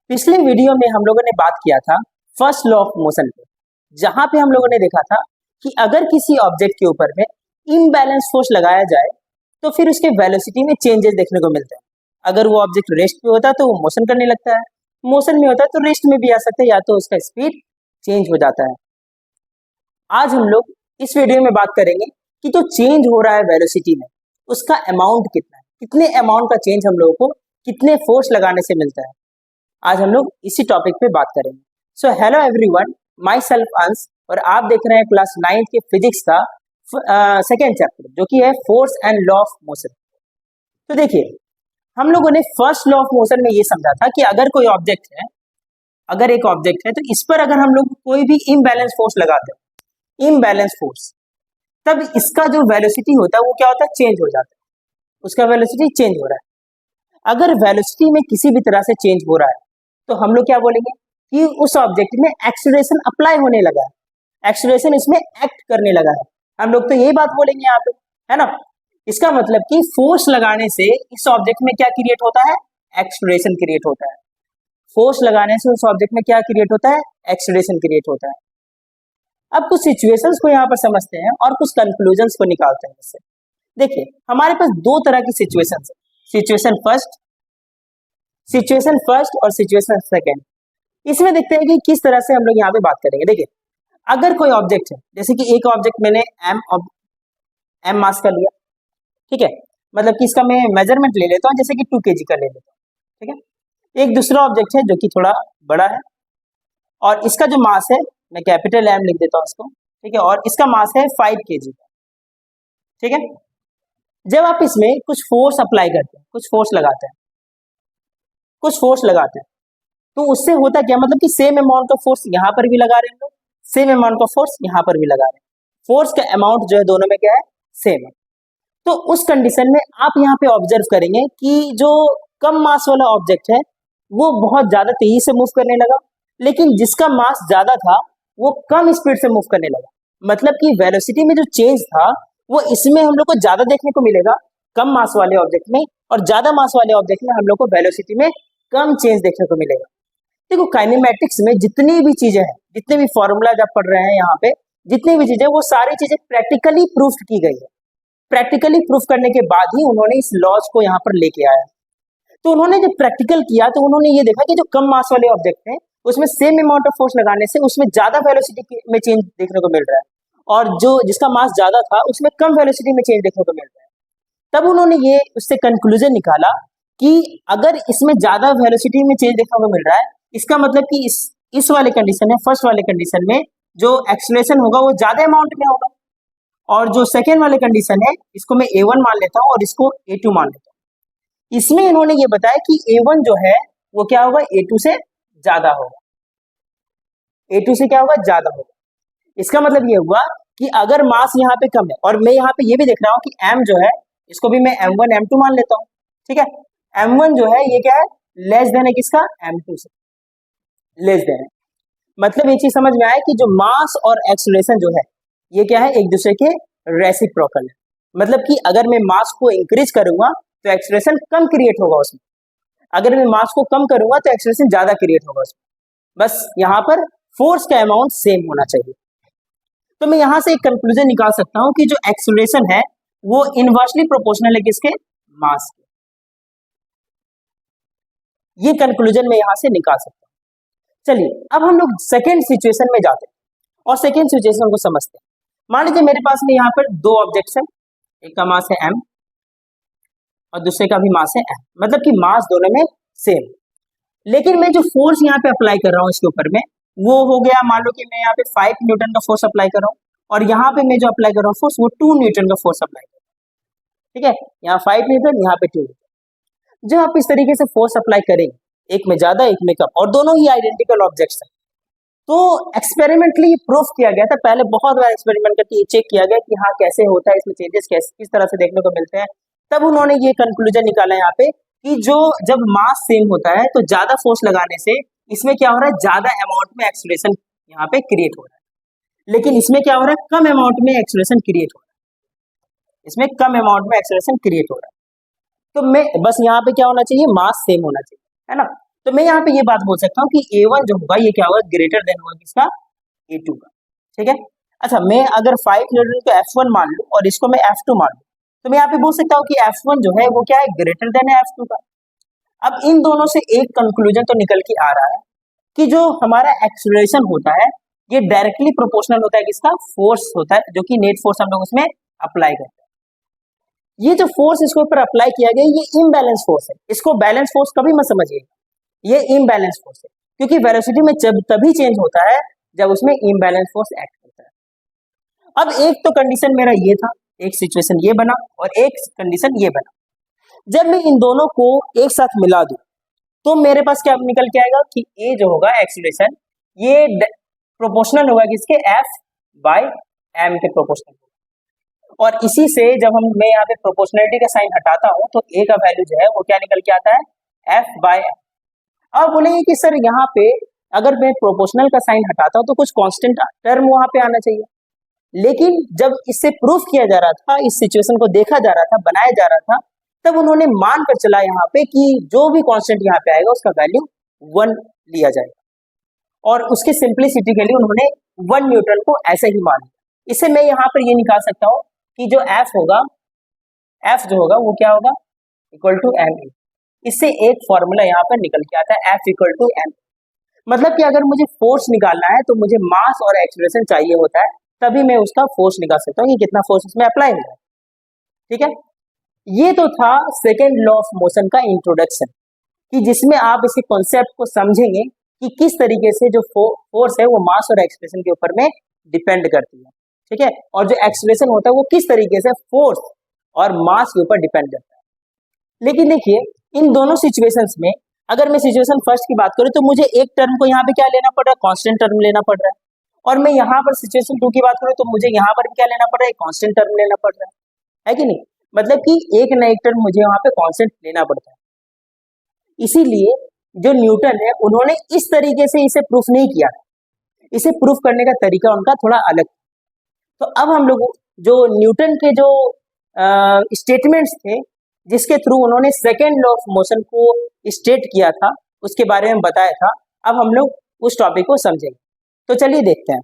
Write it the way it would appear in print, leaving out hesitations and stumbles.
पिछले वीडियो में हम लोगों ने बात किया था फर्स्ट लॉ ऑफ मोशन पे, जहां पे हम लोगों ने देखा था कि अगर किसी ऑब्जेक्ट के ऊपर में इम्बैलेंस फोर्स लगाया जाए तो फिर उसके वेलोसिटी में चेंजेस देखने को मिलते हैं। अगर वो ऑब्जेक्ट रेस्ट पे होता है तो वो मोशन करने लगता है, मोशन में होता है तो रेस्ट में भी आ सकता है, या तो उसका स्पीड चेंज हो जाता है। आज हम लोग इस वीडियो में बात करेंगे कि जो चेंज हो रहा है वेलोसिटी में उसका अमाउंट कितना है, कितने अमाउंट का चेंज हम लोगों को कितने फोर्स लगाने से मिलता है। आज हम लोग इसी टॉपिक पे बात करेंगे। So hello everyone, my self अंश और आप देख रहे हैं क्लास 9th के फिजिक्स का सेकेंड चैप्टर जो कि है force and law of motion. तो देखिए, हम लोगों ने फर्स्ट लॉ ऑफ मोशन में ये समझा था कि अगर कोई ऑब्जेक्ट है, अगर एक ऑब्जेक्ट है तो इस पर अगर हम लोग कोई भी इम्बैलेंस फोर्स लगाते हैं, इम्बैलेंस फोर्स, तब इसका जो वेलोसिटी होता है वो क्या होता है, चेंज हो जाता है, उसका वेलोसिटी चेंज हो रहा है। अगर वेलोसिटी में किसी भी तरह से चेंज हो रहा है तो हम लोग क्या बोलेंगे कि उस ऑब्जेक्ट में एक्सीलरेशन अप्लाई होने लगा है, एक्सीलरेशन इसमें एक्ट करने लगा है। हम लोग तो यही बात बोलेंगे यहाँ पे, है ना। इसका मतलब कि फोर्स लगाने से इस ऑब्जेक्ट में क्या क्रिएट होता है, एक्सीलरेशन क्रिएट होता है। फोर्स लगाने से उस ऑब्जेक्ट में क्या क्रिएट होता है, एक्सीलरेशन क्रिएट होता है। अब कुछ सिचुएशंस को यहाँ पर समझते हैं और कुछ कंक्लूजन्स को निकालते हैं इससे। देखिए, हमारे पास दो तरह की सिचुएशंस है, सिचुएशन फर्स्ट और सिचुएशन सेकेंड। इसमें देखते हैं कि किस तरह से हम लोग यहाँ पे बात करेंगे। देखिए, अगर कोई ऑब्जेक्ट है, जैसे कि एक ऑब्जेक्ट मैंने एम मास का लिया, ठीक है, मतलब कि इसका मैं मेजरमेंट ले लेता हूँ, जैसे कि 2 kg का ले लेता हूँ, ठीक है। एक दूसरा ऑब्जेक्ट है जो कि थोड़ा बड़ा है और इसका जो मास है, मैं कैपिटल एम लिख देता हूँ इसको, ठीक है, और इसका मास है 5 kg, ठीक है। जब आप इसमें कुछ फोर्स अप्लाई करते हैं, कुछ फोर्स लगाते हैं, तो उससे होता क्या, मतलब कि सेम अमाउंट ऑफ फोर्स यहाँ पर भी लगा रहे हैं, सेम अमाउंट ऑफ फोर्स यहाँ पर भी लगा रहे हैं, फोर्स का अमाउंट जो है दोनों में क्या है, सेम है। तो उस कंडीशन में आप यहाँ पे ऑब्जर्व करेंगे कि जो कम मास वाला ऑब्जेक्ट है वो बहुत ज्यादा तेजी से मूव करने लगा, लेकिन जिसका मास ज्यादा था वो कम स्पीड से मूव करने लगा। मतलब कि वेलोसिटी में जो चेंज था वो इसमें हम लोग को ज्यादा देखने को मिलेगा कम मास वाले ऑब्जेक्ट में, और ज्यादा मास वाले ऑब्जेक्ट में हम लोग को वेलोसिटी में कम चेंज देखने को मिलेगा। देखो, काइनेमैटिक्स में जितनी भी चीजें हैं, जितने भी फॉर्मूला आप पढ़ रहे हैं यहाँ पे, जितनी भी चीजें, वो सारी चीजें प्रैक्टिकली प्रूफ की गई है। प्रैक्टिकली प्रूफ करने के बाद ही उन्होंने इस लॉज को यहाँ पर लेके आया। तो उन्होंने जब प्रैक्टिकल किया तो उन्होंने ये देखा कि जो कम मास वाले ऑब्जेक्ट हैं उसमें सेम अमाउंट ऑफ फोर्स लगाने से उसमें ज्यादा वेलोसिटी में चेंज देखने को मिल रहा है, और जो जिसका मास ज्यादा था उसमें कम वेलोसिटी में चेंज देखने को मिल रहा है। तब उन्होंने ये उससे कंक्लूजन निकाला कि अगर इसमें ज्यादा वेलोसिटी में चेंज देखने को मिल रहा है, इसका मतलब कि इस वाले कंडीशन में, फर्स्ट वाले कंडीशन में जो एक्सीलरेशन होगा वो ज्यादा अमाउंट में होगा, और जो सेकेंड वाले कंडीशन है इसको मैं A1 मान लेता हूँ और इसको A2 मान लेता हूँ। इसमें इन्होंने ये बताया कि A1 जो है वो क्या होगा, A2 से ज्यादा होगा, A2 से क्या होगा, ज्यादा होगा। इसका मतलब ये हुआ कि अगर मास यहाँ पे कम है, और मैं यहाँ पे ये भी देख रहा हूँ कि M जो है इसको भी मैं M1 M2 मान लेता हूँ, ठीक है। M1 जो है ये क्या है, लेस देन है किसका, M2 से, लेस देन है। मतलब ये चीज समझ में आया कि जो मास और एक्सीलरेशन जो है ये क्या है, एक दूसरे के रेसिप्रोकल है। मतलब कि अगर मैं मास को इंक्रीज करूंगा तो एक्सीलरेशन कम क्रिएट होगा उसमें, अगर मैं मास को कम करूंगा तो एक्सीलरेशन ज्यादा क्रिएट होगा उसमें। बस यहाँ पर फोर्स का अमाउंट सेम होना चाहिए। तो मैं यहाँ से एक कंक्लूजन निकाल सकता हूँ कि जो एक्सीलरेशन है वो इनवर्सली प्रोपोर्शनल है किसके, मास के। ये कंक्लूजन मैं यहाँ से निकाल सकता हूँ। चलिए, अब हम लोग सेकेंड सिचुएशन में जाते हैं और सेकेंड सिचुएशन को समझते हैं। मान लीजिए मेरे पास में यहाँ पर दो ऑब्जेक्ट्स हैं, एक का मास है m और दूसरे का भी मास है m, मतलब कि मास दोनों में सेम, लेकिन मैं जो फोर्स यहाँ पे अप्लाई कर रहा हूँ इसके ऊपर में वो हो गया, मान लो कि मैं यहाँ पे 5 न्यूटन का फोर्स अप्लाई कर रहा हूँ, और यहाँ पे मैं जो अप्लाई कर रहा हूँ फोर्स वो 2 न्यूटन का फोर्स अप्लाई कर रहा हूँ, ठीक है। यहाँ 5 न्यूटन, यहाँ पे 2 न्यूटन। जब आप इस तरीके से फोर्स अप्लाई करेंगे, एक में ज्यादा एक में कम, और दोनों ही आइडेंटिकल ऑब्जेक्ट्स हैं, तो एक्सपेरिमेंटली प्रूफ किया गया था, पहले बहुत बार एक्सपेरिमेंट करके चेक किया गया कि हाँ कैसे होता है, इसमें चेंजेस किस तरह से देखने को मिलते हैं। तब उन्होंने ये कंक्लूजन निकाला यहाँ पे कि जो जब मास सेम होता है तो ज्यादा फोर्स लगाने से इसमें क्या हो रहा है, ज्यादा अमाउंट में एक्सीलरेशन यहाँ पे क्रिएट हो रहा है, लेकिन इसमें क्या हो रहा है, कम अमाउंट में एक्सीलरेशन क्रिएट हो रहा है, इसमें कम अमाउंट में एक्सीलरेशन क्रिएट हो रहा है। तो मैं बस यहाँ पे क्या होना चाहिए, मास सेम होना चाहिए, है ना। तो मैं यहाँ पे ये बात बोल सकता हूँ कि A1 जो होगा ये क्या होगा, ग्रेटर देन होगा किसका, A2 का। ठीक है, अच्छा मैं अगर 5 न्यूटन को F1 मान लूँ और इसको मैं F2 मान लूँ, तो मैं यहाँ पे बोल सकता हूँ कि F1 जो है वो क्या है, ग्रेटर देन है F2 का। अब इन दोनों से एक कंक्लूजन तो निकल के आ रहा है कि जो हमारा एक्सीलरेशन होता है ये डायरेक्टली प्रोपोर्शनल होता है किसका, फोर्स होता है, जो कि नेट फोर्स हम लोग उसमें अप्लाई करते हैं। ये जो फोर्स इसके ऊपर अप्लाई किया गया ये इम्बैलेंस फोर्स है, इसको बैलेंस फोर्स कभी मत समझिएगा, ये इम्बैलेंस फोर्स है, क्योंकि वेलोसिटी में जब तभी चेंज होता है जब उसमें इम्बैलेंस फोर्स एक्ट करता है। अब एक तो कंडीशन मेरा ये था, एक सिचुएशन ये बना और एक कंडीशन ये बना। जब मैं इन दोनों को एक साथ मिला दूं तो मेरे पास क्या निकल के आएगा कि ए जो होगा एक्सीलरेशन ये प्रोपोर्शनल होगा किसके, एफ बाय एम के प्रोपोर्शनल होगा। और इसी से जब मैं यहाँ पे प्रोपोर्शनलिटी का साइन हटाता हूँ तो ए का वैल्यू जो है वो क्या निकल के आता है, एफ बाय एम। अब बोलेंगे कि सर यहाँ पे अगर मैं प्रोपोर्शनल का साइन हटाता हूँ तो कुछ कांस्टेंट टर्म वहां पे आना चाहिए, लेकिन जब इससे प्रूफ किया जा रहा था, इस सिचुएशन को देखा जा रहा था, बनाया जा रहा था, तब उन्होंने मान कर चला यहाँ पे कि जो भी कांस्टेंट यहाँ पे आएगा उसका वैल्यू 1 लिया जाएगा और उसके सिंप्लिसिटी के लिए उन्होंने 1 न्यूटन को ऐसे ही मान लिया। इससे मैं यहाँ पर ये निकाल सकता हूँ कि जो एफ होगा, एफ जो होगा वो क्या होगा, इक्वल टू एम। इससे एक फॉर्मूला यहाँ पर निकल के आता है, एफ इक्वल टू एम। मतलब कि अगर मुझे फोर्स निकालना है तो मुझे मास और एक्सीलरेशन चाहिए होता है, तभी मैं उसका फोर्स निकाल सकता हूँ कि कितना फोर्स उसमें अप्लाई हो रहा है। ठीक है, ये तो था सेकेंड लॉ ऑफ मोशन का इंट्रोडक्शन, कि जिसमें आप इसी कॉन्सेप्ट को समझेंगे कि किस तरीके से जो फोर्स है वो मास और एक्सीलरेशन के ऊपर में डिपेंड करती है। ठीक है, और जो एक्सीलरेशन होता है वो किस तरीके से फोर्स और मास के ऊपर डिपेंड करता है। लेकिन देखिए इन दोनों सिचुएशंस में अगर मैं सिचुएशन फर्स्ट की बात करूं तो मुझे एक टर्म को यहाँ पे क्या लेना पड़ रहा है, कांस्टेंट टर्म लेना पड़ रहा है, और मैं यहाँ पर सिचुएशन 2 की बात करूं तो मुझे यहाँ पर क्या लेना पड़ रहा है, कांस्टेंट टर्म लेना पड़ रहा है कि नहीं। मतलब कि एक ना एक टर्म मुझे वहां पे कांस्टेंट लेना पड़ता है। इसीलिए जो न्यूटन है उन्होंने इस तरीके से इसे प्रूफ नहीं किया, इसे प्रूफ करने का तरीका उनका थोड़ा अलग। तो अब हम लोग जो न्यूटन के जो स्टेटमेंट्स थे जिसके थ्रू उन्होंने सेकेंड लॉ ऑफ मोशन को स्टेट किया था उसके बारे में बताया था, अब हम लोग उस टॉपिक को समझेंगे। तो चलिए देखते हैं।